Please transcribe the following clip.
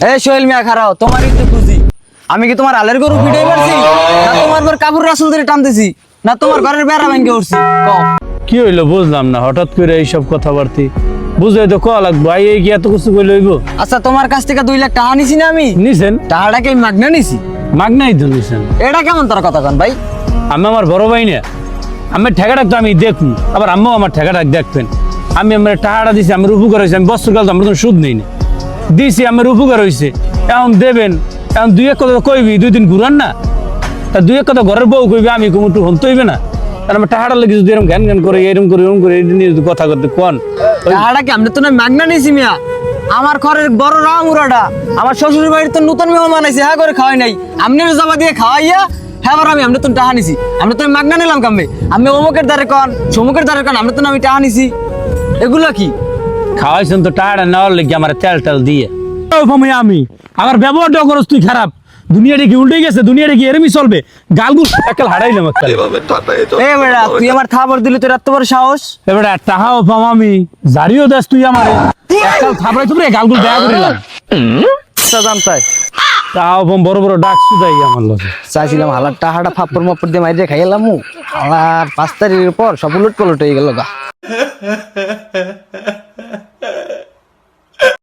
এই সোহেল মিয়া খারাও, তোমারই তো খুঁজি। আমি কি তোমার আলের গরু ভিডিও পারছি, না তোমার পর কাপড় রাসুল ধরে টানতেছি, না তোমার ঘরের বেড়া ভেঙে উঠছি? কও কি হইলো বুঝলাম না, হঠাৎ করে এইসব কথাবার্তি বুঝে তো কয়া লাগবো। এই কি এত কিছু কইলে হইব? আচ্ছা, তোমার কাছ থেকে 2 লাখ টাকা নিছি না আমি? নিছেন? টাকাটাকে আমি মাগনা নিছি। মাগনাই তো নিছেন। এটা কেমন তোর কথা কন ভাই? আমি আমার বড় ভাই না, আমার ঠেকাটা তো আমি দেখুন, আবার আম্মাও আমার ঠেকাটা দেখবেন। আমি আমার টাকাটা দিছি, আমার উপকার হয়েছে। আমি বস্ত্রকাল আমরা তো সুদ নেই না, দিছি আমার উপকার হয়েছে। এখন দেবেন, এখন 2-1 কথা কইবি, 2 দিন ঘুরান না, তা 2-1 কথা ঘরের বউ কইবি, আমি কোনো একটু হনতে হইবে না? আর আমার টাকাটা লেগে যদি এরকম ঘ্যান ঘ্যান করে এরকম করে এরকম করে এটা নিয়ে যদি কথা করতে কোন টাকাটাকে আমি তো না মাগনা নিছি মিয়া। আমার ঘরের বড় রামুরাটা আমার শ্বশুর বাড়ির তো নতুন মেহমান আইছে, হ্যাঁ করে খাওয়াই নাই। আপনি জমা দিয়ে খাওয়াইয়া হ্যাঁ আমি আপনি তো টাকা নিছি। আমরা তো মাগনা নিলাম কামে। আমি অমুকের দ্বারে কন, সমুকের দ্বারে কন, আমরা তো আমি টাকা নিছি। এগুলা কি খাওয়াইছেন? তো টাকাটা নেওয়ার লেগে আমার তেল টেল দিয়ে আমি আমার ব্যবহারটা করস তুই খারাপ। দুনিয়াটা কি উল্টে গেছে? দুনিয়াটা কি এরমই চলবে? গালগুল একাল হারাইলাম একটা। এ বেড়া, তুই আমার খাবার দিলি, তোর এত বড় সাহস? এবারে টাকাও পাম আমি, জারিও দেশ তুই আমার একাল খাবড়াই তুমি গালগুল দেয়া করিলাম। দাম চাই তাও পাম বড় বড় ডাক সুদাই আমার লগে। চাইছিলাম হালার টাকাটা ফাপ্পর মাপ্পর দিয়ে মাইরে খাইলাম। হালার 5 তারিখের পর সব উলট পলট হয়ে গেল গা।